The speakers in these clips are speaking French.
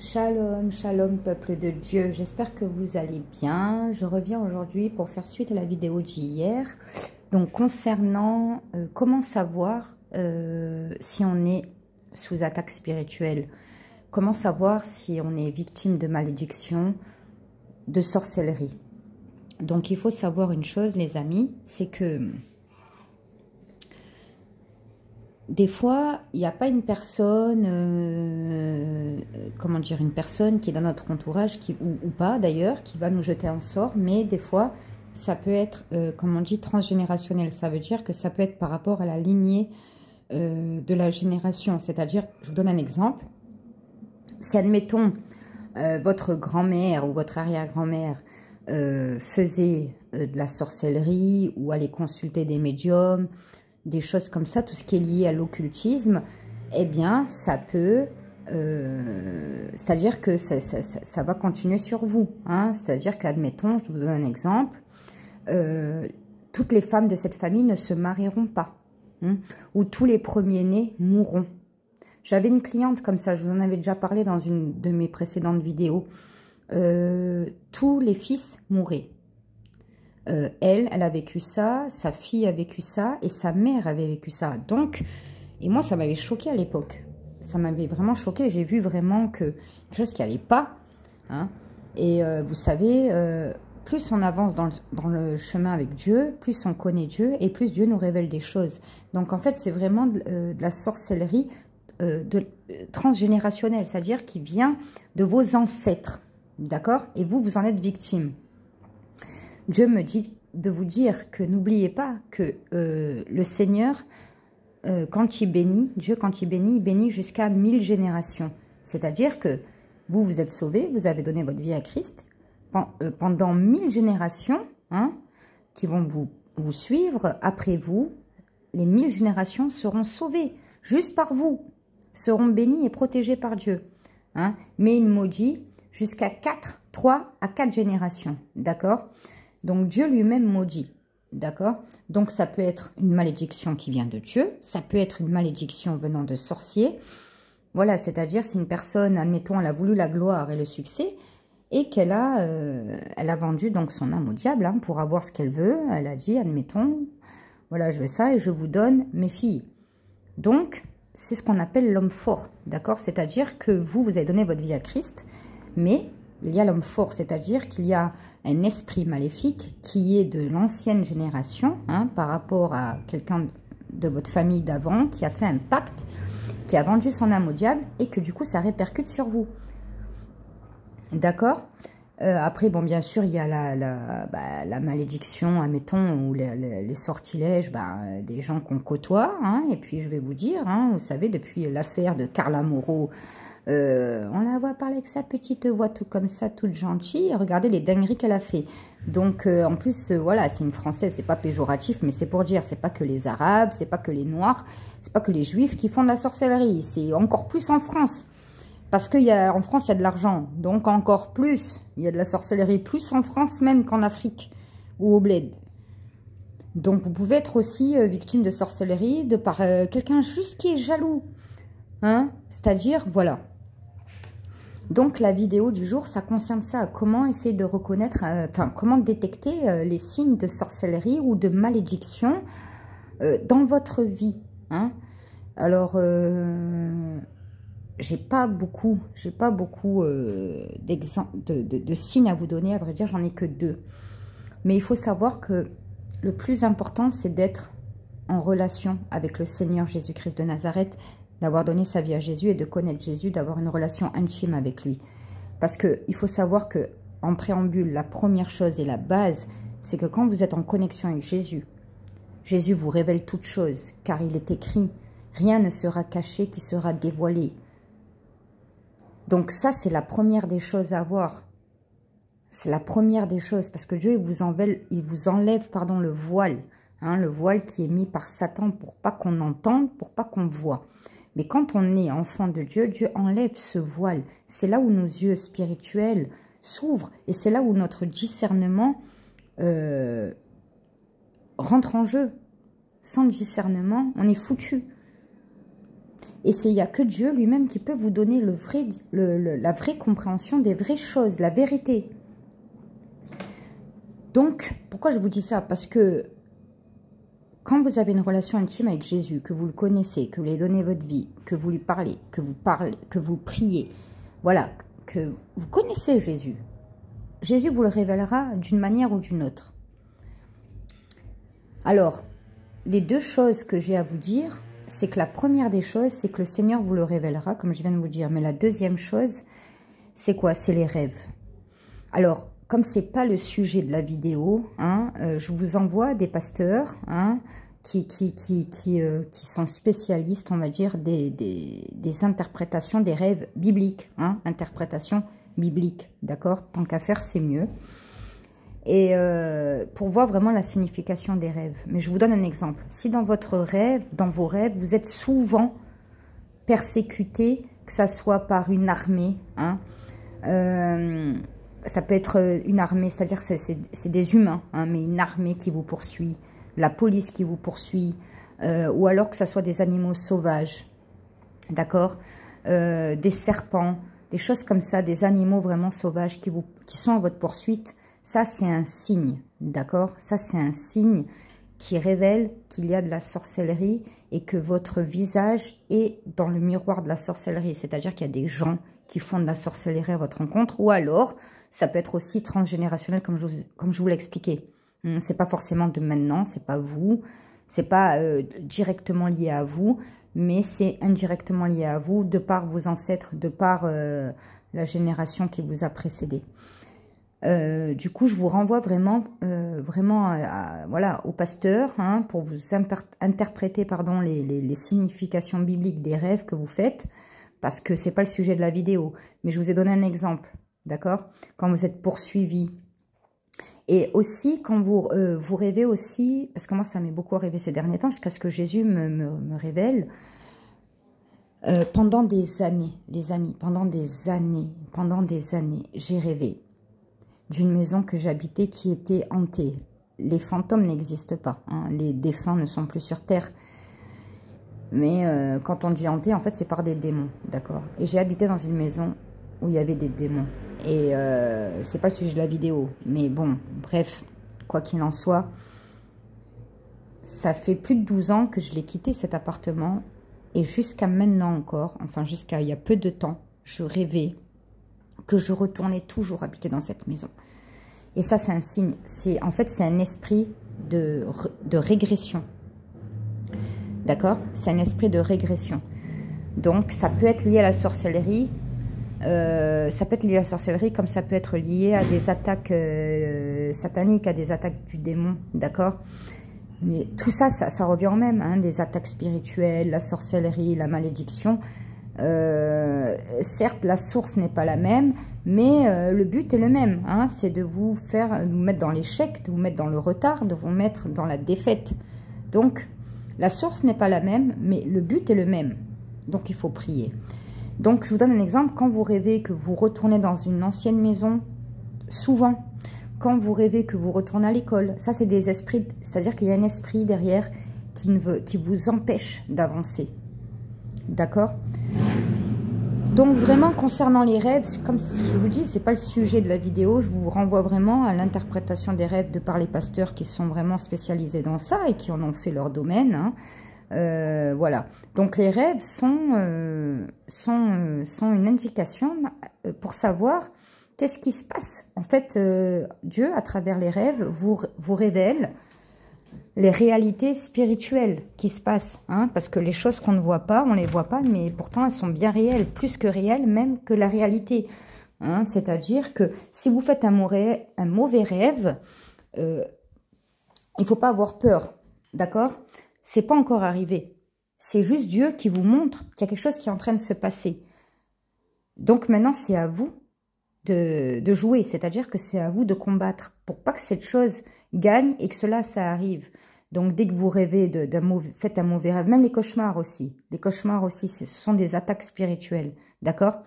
Shalom, shalom peuple de Dieu, j'espère que vous allez bien. Je reviens aujourd'hui pour faire suite à la vidéo d'hier. Donc concernant comment savoir si on est sous attaque spirituelle, comment savoir si on est victime de malédiction, de sorcellerie. Donc il faut savoir une chose les amis, c'est que des fois, il n'y a pas une personne, comment dire, une personne qui est dans notre entourage, ou pas d'ailleurs, qui va nous jeter un sort, mais des fois, ça peut être, comme on dit, transgénérationnel. Ça veut dire que ça peut être par rapport à la lignée de la génération. C'est-à-dire, je vous donne un exemple. Si, admettons, votre grand-mère ou votre arrière-grand-mère faisait de la sorcellerie ou allait consulter des médiums, des choses comme ça, tout ce qui est lié à l'occultisme, eh bien, ça peut... c'est-à-dire que ça va continuer sur vous. Hein, c'est-à-dire qu'admettons, je vous donne un exemple, toutes les femmes de cette famille ne se marieront pas. Hein, ou tous les premiers-nés mourront. J'avais une cliente comme ça, je vous en avais déjà parlé dans une de mes précédentes vidéos. Tous les fils mouraient. Elle a vécu ça, sa fille a vécu ça et sa mère avait vécu ça. Donc, et moi, ça m'avait choqué à l'époque. Ça m'avait vraiment choqué. J'ai vu vraiment que quelque chose qui n'allait pas. Hein. Et vous savez, plus on avance dans le chemin avec Dieu, plus on connaît Dieu et plus Dieu nous révèle des choses. Donc, en fait, c'est vraiment de la sorcellerie transgénérationnelle, c'est-à-dire qui vient de vos ancêtres. D'accord? Et vous, vous en êtes victime. Dieu me dit de vous dire que n'oubliez pas que le Seigneur, quand il bénit, Dieu quand il bénit jusqu'à 1000 générations. C'est-à-dire que vous, vous êtes sauvés, vous avez donné votre vie à Christ. Pendant 1000 générations, hein, qui vont vous suivre, après vous, les 1000 générations seront sauvées, juste par vous, seront bénies et protégées par Dieu. Hein. Mais il maudit jusqu'à 3 à 4 générations, d'accord ? Donc, Dieu lui-même maudit, d'accord? Donc, ça peut être une malédiction qui vient de Dieu, ça peut être une malédiction venant de sorciers. Voilà, c'est-à-dire si une personne, admettons, elle a voulu la gloire et le succès et qu'elle elle a vendu donc son âme au diable hein, pour avoir ce qu'elle veut. Elle a dit, admettons, voilà, je veux ça et je vous donne mes filles. Donc, c'est ce qu'on appelle l'homme fort, d'accord? C'est-à-dire que vous avez donné votre vie à Christ, mais il y a l'homme fort, c'est-à-dire qu'il y a un esprit maléfique qui est de l'ancienne génération, hein, par rapport à quelqu'un de votre famille d'avant, qui a fait un pacte, qui a vendu son âme au diable, et que du coup, ça répercute sur vous. D'accord? Après, bon, bien sûr, il y a la malédiction, admettons, ou les sortilèges des gens qu'on côtoie, hein, et puis je vais vous dire, hein, vous savez, depuis l'affaire de Carla Moreau, on la voit parler avec sa petite voix tout comme ça, toute gentille. Regardez les dingueries qu'elle a fait. Donc, en plus, voilà, c'est une Française, c'est pas péjoratif, mais c'est pour dire, c'est pas que les Arabes, c'est pas que les Noirs, c'est pas que les Juifs qui font de la sorcellerie. C'est encore plus en France. Parce qu'en France, il y a de l'argent. Donc, encore plus, il y a de la sorcellerie. Plus en France même qu'en Afrique ou au bled. Donc, vous pouvez être aussi victime de sorcellerie de par quelqu'un juste qui est jaloux. Hein? C'est-à-dire, voilà. Donc, la vidéo du jour, ça concerne ça. Comment essayer de reconnaître, comment détecter les signes de sorcellerie ou de malédiction dans votre vie. Hein? Alors, j'ai pas beaucoup d'exemples, de signes à vous donner. À vrai dire, j'en ai que 2. Mais il faut savoir que le plus important, c'est d'être en relation avec le Seigneur Jésus-Christ de Nazareth, d'avoir donné sa vie à Jésus et de connaître Jésus, d'avoir une relation intime avec lui. Parce qu'il faut savoir que en préambule, la première chose et la base, c'est que quand vous êtes en connexion avec Jésus, Jésus vous révèle toutes choses, car il est écrit, rien ne sera caché qui sera dévoilé. Donc ça, c'est la première des choses à voir. C'est la première des choses, parce que Dieu, il vous enlève le voile, hein, le voile qui est mis par Satan pour pas qu'on entende, pour pas qu'on voit. Mais quand on est enfant de Dieu, Dieu enlève ce voile. C'est là où nos yeux spirituels s'ouvrent et c'est là où notre discernement rentre en jeu. Sans discernement, on est foutu. Et il n'y a que Dieu lui-même qui peut vous donner la vraie compréhension des vraies choses, la vérité. Donc, pourquoi je vous dis ça? Parce que quand vous avez une relation intime avec Jésus, que vous le connaissez, que vous lui donnez votre vie, que vous lui parlez, que vous priez, voilà, que vous connaissez Jésus, Jésus vous le révélera d'une manière ou d'une autre. Alors, les deux choses que j'ai à vous dire, c'est que la première des choses, c'est que le Seigneur vous le révélera, comme je viens de vous dire. Mais la deuxième chose, c'est quoi? C'est les rêves. Alors, comme ce n'est pas le sujet de la vidéo, hein, je vous envoie des pasteurs hein, qui sont spécialistes, on va dire, des interprétations des rêves bibliques. Hein, interprétation biblique, d'accord? Tant qu'à faire, c'est mieux. Et pour voir vraiment la signification des rêves. Mais je vous donne un exemple. Si dans votre rêve, dans vos rêves, vous êtes souvent persécuté, que ça soit par une armée, hein, ça peut être une armée, c'est-à-dire c'est des humains, hein, mais une armée qui vous poursuit, la police qui vous poursuit, ou alors que ça soit des animaux sauvages, d'accord, des serpents, des choses comme ça, des animaux vraiment sauvages qui sont à votre poursuite. Ça, c'est un signe, d'accord? Ça, c'est un signe qui révèle qu'il y a de la sorcellerie et que votre visage est dans le miroir de la sorcellerie. C'est-à-dire qu'il y a des gens qui font de la sorcellerie à votre rencontre. Ou alors, ça peut être aussi transgénérationnel, comme je vous l'ai expliqué. C'est pas forcément de maintenant, c'est pas vous. C'est pas directement lié à vous, mais c'est indirectement lié à vous, de par vos ancêtres, de par la génération qui vous a précédé. Du coup, je vous renvoie vraiment, voilà, au pasteur hein, pour vous interpréter pardon, les significations bibliques des rêves que vous faites, parce que c'est pas le sujet de la vidéo. Mais je vous ai donné un exemple, d'accord? Quand vous êtes poursuivi. Et aussi, quand vous rêvez aussi, parce que moi, ça m'est beaucoup rêvé ces derniers temps, jusqu'à ce que Jésus me révèle, pendant des années, les amis, pendant des années, j'ai rêvé d'une maison que j'habitais qui était hantée. Les fantômes n'existent pas, hein. Les défunts ne sont plus sur terre. Mais quand on dit hanté, en fait, c'est par des démons, d'accord? Et j'ai habité dans une maison où il y avait des démons. Et c'est pas le sujet de la vidéo. Mais bon, bref, quoi qu'il en soit, ça fait plus de 12 ans que je l'ai quitté cet appartement. Et jusqu'à maintenant encore, enfin jusqu'à il y a peu de temps, je rêvais que je retournais toujours habiter dans cette maison. Et ça, c'est un signe. En fait, c'est un esprit de régression. D'accord? C'est un esprit de régression. Donc, ça peut être lié à la sorcellerie. Ça peut être lié à la sorcellerie, comme ça peut être lié à des attaques sataniques, à des attaques du démon. D'accord? Mais tout ça, ça revient au même. Hein, des attaques spirituelles, la sorcellerie, la malédiction. Certes, la source n'est pas la même, mais le but est le même. Hein, c'est de vous mettre dans l'échec, de vous mettre dans le retard, de vous mettre dans la défaite. Donc, la source n'est pas la même, mais le but est le même. Donc, il faut prier. Donc, je vous donne un exemple. Quand vous rêvez que vous retournez dans une ancienne maison, souvent, quand vous rêvez que vous retournez à l'école, ça, c'est des esprits, c'est-à-dire qu'il y a un esprit derrière qui vous empêche d'avancer. D'accord? Donc vraiment concernant les rêves, comme je vous dis, c'est pas le sujet de la vidéo, je vous renvoie vraiment à l'interprétation des rêves de par les pasteurs qui sont vraiment spécialisés dans ça et qui en ont fait leur domaine. Hein. Voilà. Donc les rêves sont une indication pour savoir qu'est-ce qui se passe. En fait, Dieu, à travers les rêves, vous révèle les réalités spirituelles qui se passent, hein, parce que les choses qu'on ne voit pas, on ne les voit pas, mais pourtant elles sont bien réelles, plus que réelles même que la réalité. Hein, c'est-à-dire que si vous faites un mauvais rêve, il ne faut pas avoir peur, d'accord? C'est pas encore arrivé. C'est juste Dieu qui vous montre qu'il y a quelque chose qui est en train de se passer. Donc maintenant, c'est à vous de jouer, c'est-à-dire que c'est à vous de combattre pour pas que cette chose gagne et que cela, ça arrive. Donc, dès que vous rêvez faites un mauvais rêve, même les cauchemars aussi. Les cauchemars aussi, ce sont des attaques spirituelles, d'accord?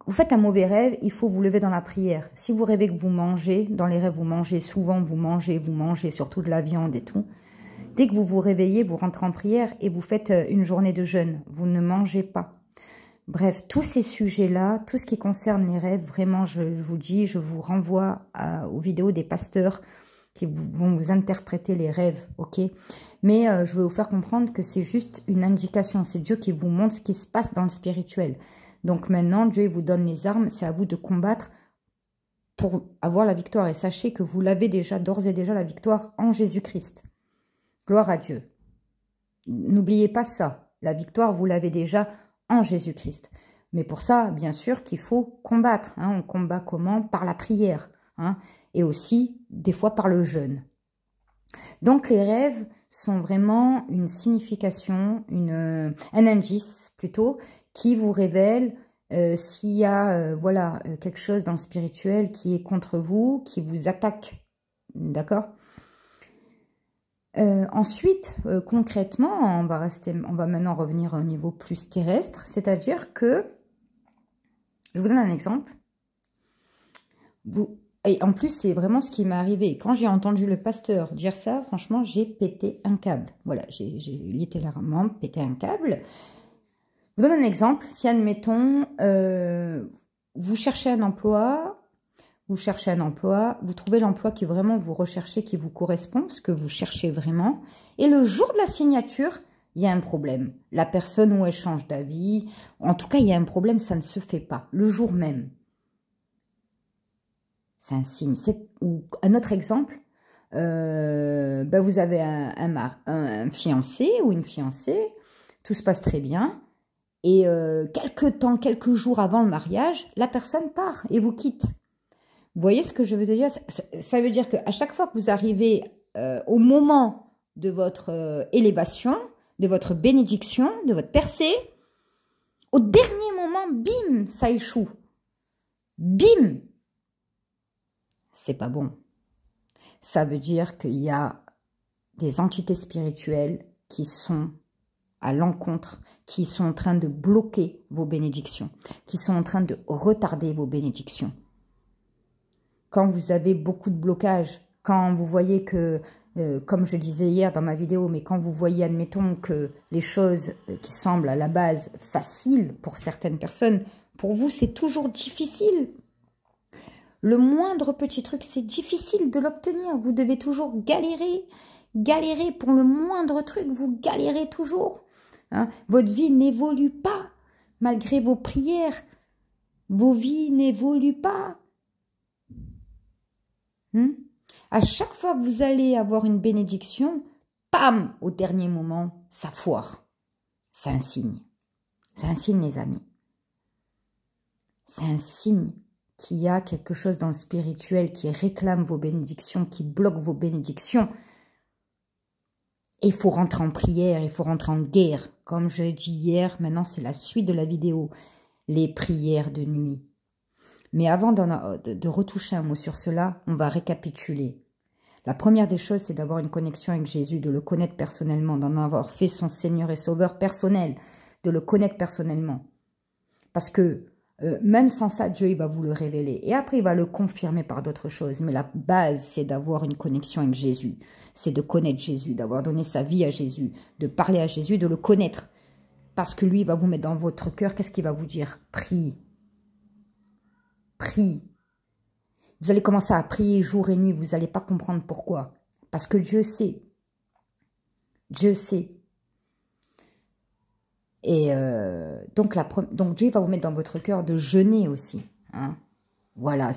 Vous faites un mauvais rêve, il faut vous lever dans la prière. Si vous rêvez que vous mangez, dans les rêves, vous mangez souvent, vous mangez surtout de la viande et tout. Dès que vous vous réveillez, vous rentrez en prière et vous faites une journée de jeûne. Vous ne mangez pas. Bref, tous ces sujets-là, tout ce qui concerne les rêves, vraiment, je vous dis, je vous renvoie aux vidéos des pasteurs qui vont vous interpréter les rêves, ok? Mais je vais vous faire comprendre que c'est juste une indication. C'est Dieu qui vous montre ce qui se passe dans le spirituel. Donc maintenant, Dieu vous donne les armes. C'est à vous de combattre pour avoir la victoire. Et sachez que vous l'avez déjà, d'ores et déjà, la victoire en Jésus-Christ. Gloire à Dieu. N'oubliez pas ça. La victoire, vous l'avez déjà en Jésus-Christ. Mais pour ça, bien sûr qu'il faut combattre. Hein. On combat comment? Par la prière. Hein. Et aussi, des fois, par le jeûne. Donc, les rêves sont vraiment une signification, un indice plutôt, qui vous révèle s'il y a voilà, quelque chose dans le spirituel qui est contre vous, qui vous attaque. D'accord? Ensuite, concrètement, on va maintenant revenir au niveau plus terrestre, c'est-à-dire que, je vous donne un exemple, et en plus, c'est vraiment ce qui m'est arrivé. Quand j'ai entendu le pasteur dire ça, franchement, j'ai pété un câble. Voilà, j'ai littéralement pété un câble. Je vous donne un exemple. Si, admettons, vous cherchez un emploi, vous trouvez l'emploi qui vraiment vous recherchez, qui vous correspond, ce que vous cherchez vraiment, et le jour de la signature, il y a un problème. La personne où elle change d'avis, en tout cas, il y a un problème, ça ne se fait pas, le jour même. C'est un signe. Ou un autre exemple, vous avez un fiancé ou une fiancée, tout se passe très bien, et quelques jours avant le mariage, la personne part et vous quitte. Vous voyez ce que je veux dire? Ça veut dire qu'à chaque fois que vous arrivez au moment de votre élévation, de votre bénédiction, de votre percée, au dernier moment, bim, ça échoue. Bim! C'est pas bon. Ça veut dire qu'il y a des entités spirituelles qui sont à l'encontre, qui sont en train de bloquer vos bénédictions, qui sont en train de retarder vos bénédictions. Quand vous avez beaucoup de blocages, quand vous voyez que, comme je disais hier dans ma vidéo, mais quand vous voyez, admettons, que les choses qui semblent à la base faciles pour certaines personnes, pour vous, c'est toujours difficile. Le moindre petit truc, c'est difficile de l'obtenir. Vous devez toujours galérer. Galérer pour le moindre truc, vous galérez toujours. Hein? Votre vie n'évolue pas. Malgré vos prières, vos vies n'évoluent pas. À chaque fois que vous allez avoir une bénédiction, pam, au dernier moment, ça foire. C'est un signe. C'est un signe, les amis. C'est un signe qu'il y a quelque chose dans le spirituel qui réclame vos bénédictions, qui bloque vos bénédictions. Et il faut rentrer en prière, il faut rentrer en guerre. Comme je l'ai dit hier, maintenant c'est la suite de la vidéo. Les prières de nuit. Mais avant de retoucher un mot sur cela, on va récapituler. La première des choses, c'est d'avoir une connexion avec Jésus, de le connaître personnellement, d'en avoir fait son Seigneur et Sauveur personnel, de le connaître personnellement. Parce que même sans ça, Dieu il va vous le révéler. Et après, il va le confirmer par d'autres choses. Mais la base, c'est d'avoir une connexion avec Jésus. C'est de connaître Jésus, d'avoir donné sa vie à Jésus, de parler à Jésus, de le connaître. Parce que lui, il va vous mettre dans votre cœur. Qu'est-ce qu'il va vous dire? Prie. Prie. Vous allez commencer à prier jour et nuit. Vous n'allez pas comprendre pourquoi. Parce que Dieu sait. Dieu sait. Et donc Dieu va vous mettre dans votre cœur de jeûner aussi. Hein. Voilà.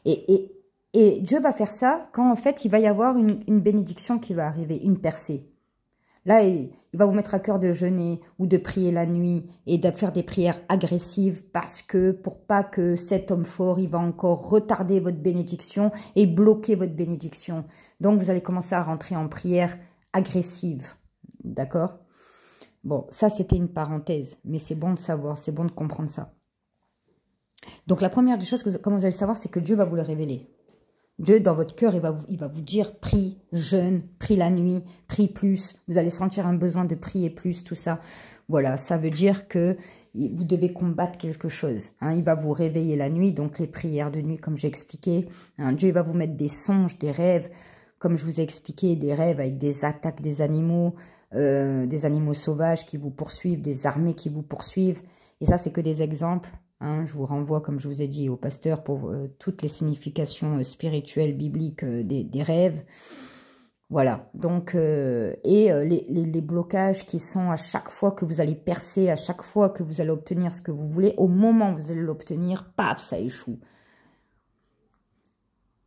Et Dieu va faire ça quand en fait il va y avoir une bénédiction qui va arriver, une percée. Là, il va vous mettre à cœur de jeûner ou de prier la nuit et de faire des prières agressives parce que pour pas que cet homme fort, il va encore retarder votre bénédiction et bloquer votre bénédiction. Donc, vous allez commencer à rentrer en prière agressive. D'accord? Bon, ça, c'était une parenthèse, mais c'est bon de savoir, c'est bon de comprendre ça. Donc, la première des choses, comme vous allez le savoir, c'est que Dieu va vous le révéler. Dieu, dans votre cœur, il va vous dire, prie, jeûne, prie la nuit, prie plus. Vous allez sentir un besoin de prier plus, tout ça. Voilà, ça veut dire que vous devez combattre quelque chose. Hein. Il va vous réveiller la nuit, donc les prières de nuit, comme j'ai expliqué. Hein. Dieu il va vous mettre des songes, des rêves. comme je vous ai expliqué, des rêves avec des attaques des animaux sauvages qui vous poursuivent, des armées qui vous poursuivent. Et ça, c'est que des exemples. Hein. Je vous renvoie, comme je vous ai dit, au pasteur pour toutes les significations spirituelles, bibliques des rêves. Voilà, donc, les blocages qui sont à chaque fois que vous allez percer, à chaque fois que vous allez obtenir ce que vous voulez, au moment où vous allez l'obtenir, paf, ça échoue.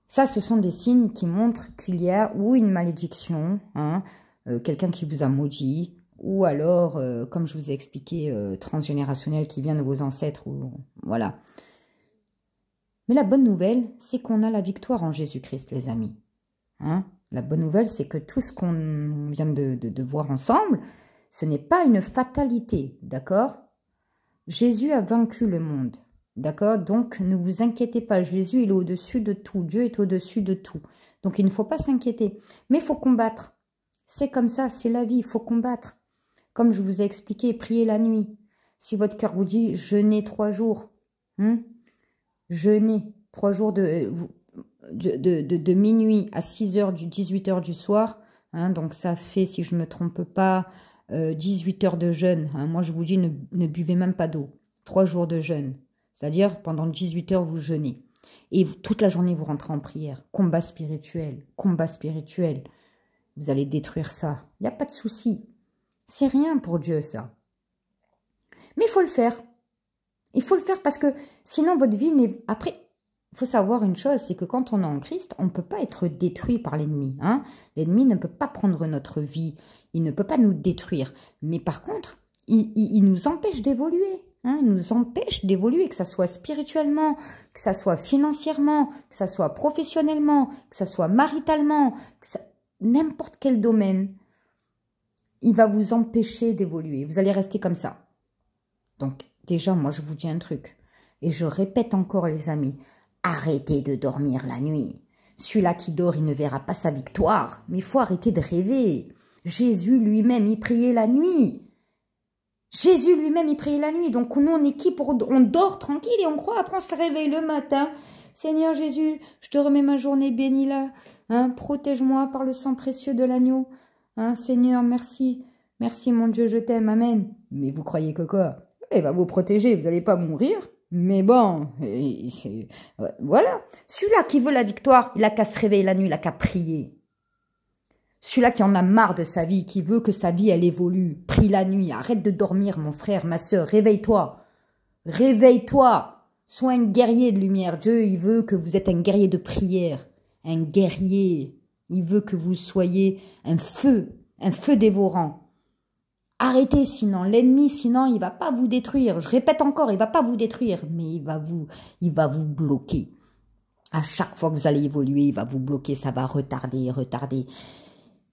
Ça, ce sont des signes qui montrent qu'il y a ou une malédiction, hein, quelqu'un qui vous a maudit, ou alors, comme je vous ai expliqué, transgénérationnel qui vient de vos ancêtres, ou, voilà. Mais la bonne nouvelle, c'est qu'on a la victoire en Jésus-Christ, les amis. Hein? La bonne nouvelle, c'est que tout ce qu'on vient de voir ensemble, ce n'est pas une fatalité, d'accord? Jésus a vaincu le monde, d'accord? Donc, ne vous inquiétez pas, Jésus, il est au-dessus de tout, Dieu est au-dessus de tout. Donc, il ne faut pas s'inquiéter, mais il faut combattre. C'est comme ça, c'est la vie, il faut combattre. Comme je vous ai expliqué, priez la nuit. Si votre cœur vous dit, jeûnez 3 jours, jeûnez 3 jours de minuit à 6h, 18h du soir, hein, donc ça fait, si je ne me trompe pas, 18 heures de jeûne. Hein. Moi, je vous dis, ne buvez même pas d'eau. 3 jours de jeûne. C'est-à-dire, pendant 18 heures, vous jeûnez. Et toute la journée, vous rentrez en prière. Combat spirituel, combat spirituel. Vous allez détruire ça. Il n'y a pas de souci. C'est rien pour Dieu, ça. Mais il faut le faire. Il faut le faire parce que sinon, votre vie n'est... Après, il faut savoir une chose, c'est que quand on est en Christ, on ne peut pas être détruit par l'ennemi. Hein? L'ennemi ne peut pas prendre notre vie. Il ne peut pas nous détruire. Mais par contre, il nous empêche d'évoluer. Hein? Il nous empêche d'évoluer, que ce soit spirituellement, que ce soit financièrement, que ce soit professionnellement, que ce soit maritalement, n'importe quel domaine. Il va vous empêcher d'évoluer. Vous allez rester comme ça. Donc, déjà, moi, je vous dis un truc. Et je répète encore, les amis, arrêtez de dormir la nuit. Celui-là qui dort, il ne verra pas sa victoire. Mais il faut arrêter de rêver. Jésus lui-même, il priait la nuit. Jésus lui-même, il priait la nuit. Donc, nous, on est qui pour... On dort tranquille et on croit. Après, on se réveille le matin. Seigneur Jésus, je te remets ma journée bénie là. Hein, protège-moi par le sang précieux de l'agneau. Hein, Seigneur, merci. Merci, mon Dieu, je t'aime. Amen. Mais vous croyez que quoi? Il va vous protéger. Vous n'allez pas mourir. Mais bon, voilà. Celui-là qui veut la victoire, il n'a qu'à se réveiller la nuit, il n'a qu'à prier. Celui-là qui en a marre de sa vie, qui veut que sa vie, elle évolue, prie la nuit. Arrête de dormir, mon frère, ma soeur, réveille-toi. Réveille-toi. Sois un guerrier de lumière. Dieu, il veut que vous êtes un guerrier de prière. Un guerrier. Il veut que vous soyez un feu dévorant. Arrêtez sinon, l'ennemi sinon il va pas vous détruire, je répète encore, il va pas vous détruire, mais il va vous bloquer. À chaque fois que vous allez évoluer, il va vous bloquer, ça va retarder.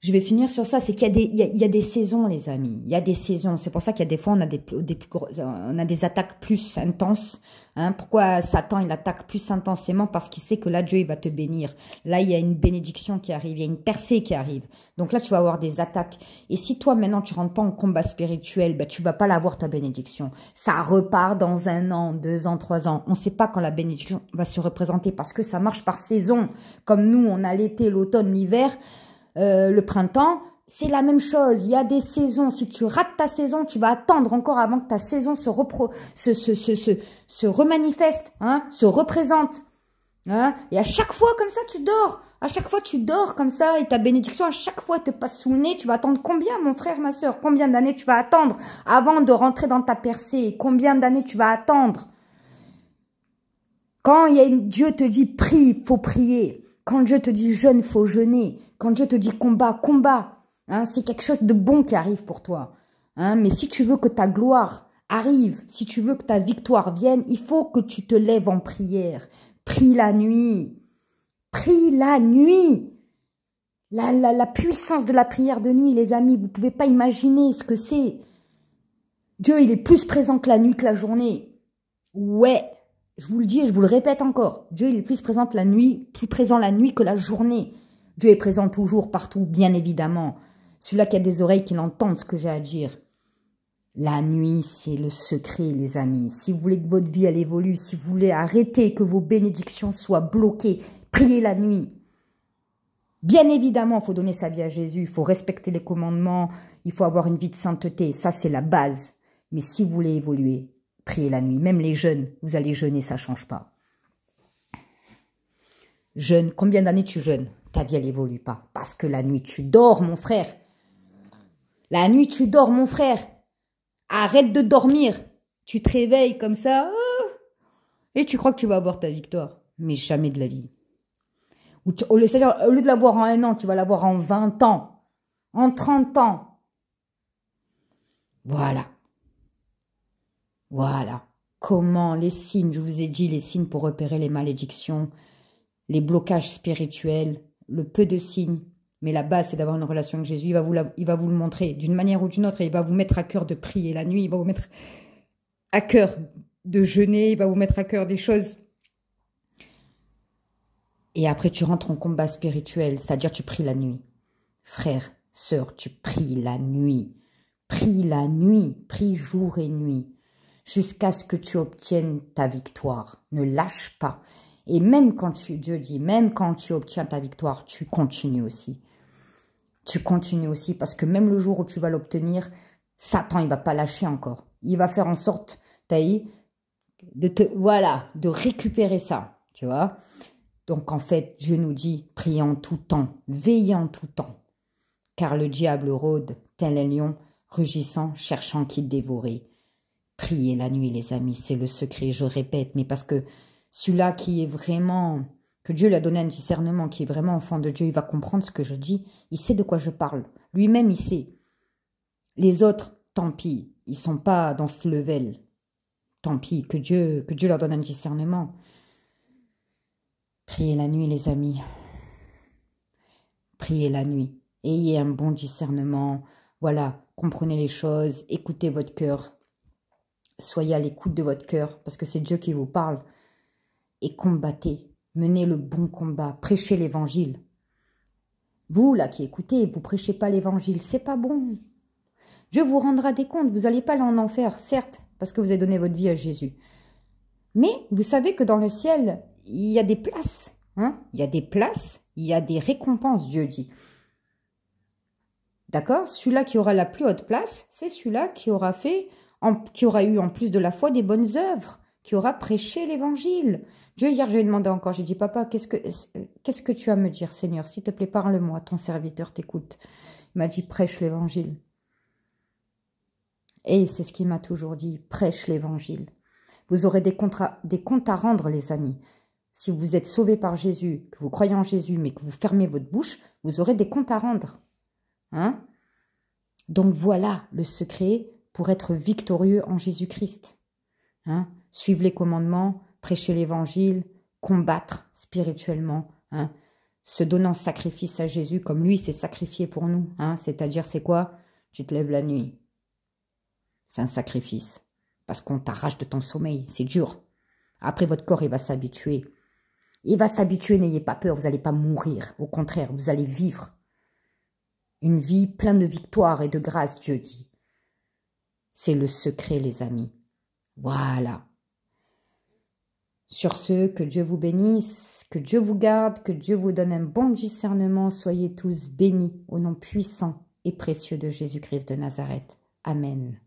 Je vais finir sur ça, c'est qu'il y a des saisons, les amis. Il y a des saisons. C'est pour ça qu'il y a des fois, on a des attaques plus intenses. Hein. Pourquoi Satan, il attaque plus intensément? Parce qu'il sait que là, Dieu, il va te bénir. Là, il y a une bénédiction qui arrive. Il y a une percée qui arrive. Donc là, tu vas avoir des attaques. Et si toi, maintenant, tu rentres pas en combat spirituel, ben, tu vas pas l'avoir, ta bénédiction. Ça repart dans 1 an, 2 ans, 3 ans. On ne sait pas quand la bénédiction va se représenter parce que ça marche par saison. Comme nous, on a l'été, l'automne, l'hiver. Le printemps, c'est la même chose. Il y a des saisons. Si tu rates ta saison, tu vas attendre encore avant que ta saison se remanifeste, hein, se représente. Hein, et à chaque fois, comme ça, tu dors. À chaque fois, tu dors comme ça et ta bénédiction, à chaque fois, te passe sous le nez. Tu vas attendre combien, mon frère, ma soeur? Combien d'années tu vas attendre avant de rentrer dans ta percée? Combien d'années tu vas attendre? Quand Dieu te dit prie, il faut prier. Quand Dieu te dit jeûne, il faut jeûner. Quand Dieu te dit combat, combat. Hein, c'est quelque chose de bon qui arrive pour toi. Hein, mais si tu veux que ta gloire arrive, si tu veux que ta victoire vienne, il faut que tu te lèves en prière. Prie la nuit. Prie la nuit. La puissance de la prière de nuit, les amis, vous ne pouvez pas imaginer ce que c'est. Dieu, il est plus présent que la nuit, que la journée. Ouais. Je vous le dis et je vous le répète encore. Dieu, il est plus présent la nuit que la journée. Dieu est présent toujours, partout, bien évidemment. Celui-là qui a des oreilles, qui l'entende ce que j'ai à dire. La nuit, c'est le secret, les amis. Si vous voulez que votre vie, elle évolue, si vous voulez arrêter que vos bénédictions soient bloquées, priez la nuit. Bien évidemment, il faut donner sa vie à Jésus, il faut respecter les commandements, il faut avoir une vie de sainteté, ça c'est la base. Mais si vous voulez évoluer, priez la nuit. Même les jeunes, vous allez jeûner, ça ne change pas. Jeûne, combien d'années tu jeûnes? Ta vie, elle évolue pas. Parce que la nuit, tu dors, mon frère. La nuit, tu dors, mon frère. Arrête de dormir. Tu te réveilles comme ça. Et tu crois que tu vas avoir ta victoire. Mais jamais de la vie. Au lieu de l'avoir en 1 an, tu vas l'avoir en 20 ans. En 30 ans. Voilà. Voilà. Comment les signes, je vous ai dit, les signes pour repérer les malédictions, les blocages spirituels, le peu de signes. Mais la base, c'est d'avoir une relation avec Jésus. Il va vous le montrer d'une manière ou d'une autre. Et il va vous mettre à cœur de prier la nuit. Il va vous mettre à cœur de jeûner. Il va vous mettre à cœur des choses. Et après, tu rentres en combat spirituel. C'est-à-dire, tu pries la nuit. Frère, sœur, tu pries la nuit. Prie la nuit. Prie jour et nuit. Jusqu'à ce que tu obtiennes ta victoire. Ne lâche pas. Et même quand Dieu dit, même quand tu obtiens ta victoire, tu continues aussi. Tu continues aussi parce que même le jour où tu vas l'obtenir, Satan, il va pas lâcher encore. Il va faire en sorte, de récupérer ça, tu vois. Donc en fait, Dieu nous dit, priez en tout temps, veillez en tout temps. Car le diable rôde, tel un lion, rugissant, cherchant qui dévorer. Priez la nuit, les amis, c'est le secret, je répète, mais parce que celui-là qui est vraiment, que Dieu lui a donné un discernement, qui est vraiment enfant de Dieu, il va comprendre ce que je dis, il sait de quoi je parle. Lui-même, il sait. Les autres, tant pis, ils ne sont pas dans ce level. Tant pis, que Dieu leur donne un discernement. Priez la nuit, les amis. Priez la nuit. Ayez un bon discernement. Voilà, comprenez les choses, écoutez votre cœur. Soyez à l'écoute de votre cœur, parce que c'est Dieu qui vous parle. Et combattez, menez le bon combat, prêchez l'évangile. Vous, là, qui écoutez, vous prêchez pas l'évangile, c'est pas bon. Dieu vous rendra des comptes, vous n'allez pas aller en enfer, certes, parce que vous avez donné votre vie à Jésus. Mais vous savez que dans le ciel, il y a des places. Hein? Il y a des places, il y a des récompenses, Dieu dit. D'accord? Celui-là qui aura la plus haute place, c'est celui-là qui aura eu en plus de la foi des bonnes œuvres, qui aura prêché l'évangile. Dieu, hier, je lui ai demandé encore, j'ai dit, papa, qu'est-ce que tu as à me dire, Seigneur? S'il te plaît, parle-moi, ton serviteur t'écoute. Il m'a dit, prêche l'évangile. Et c'est ce qu'il m'a toujours dit, prêche l'évangile. Vous aurez des comptes à rendre, les amis. Si vous êtes sauvés par Jésus, que vous croyez en Jésus, mais que vous fermez votre bouche, vous aurez des comptes à rendre. Hein? Donc voilà le secret pour être victorieux en Jésus-Christ. Hein? Suivre les commandements, prêcher l'évangile, combattre spirituellement, hein? Se donnant sacrifice à Jésus comme lui s'est sacrifié pour nous. Hein? C'est-à-dire, c'est quoi? Tu te lèves la nuit. C'est un sacrifice. Parce qu'on t'arrache de ton sommeil. C'est dur. Après, votre corps, il va s'habituer. Il va s'habituer, n'ayez pas peur, vous n'allez pas mourir. Au contraire, vous allez vivre une vie pleine de victoire et de grâce, Dieu dit. C'est le secret, les amis. Voilà. Sur ce, que Dieu vous bénisse, que Dieu vous garde, que Dieu vous donne un bon discernement. Soyez tous bénis au nom puissant et précieux de Jésus-Christ de Nazareth. Amen.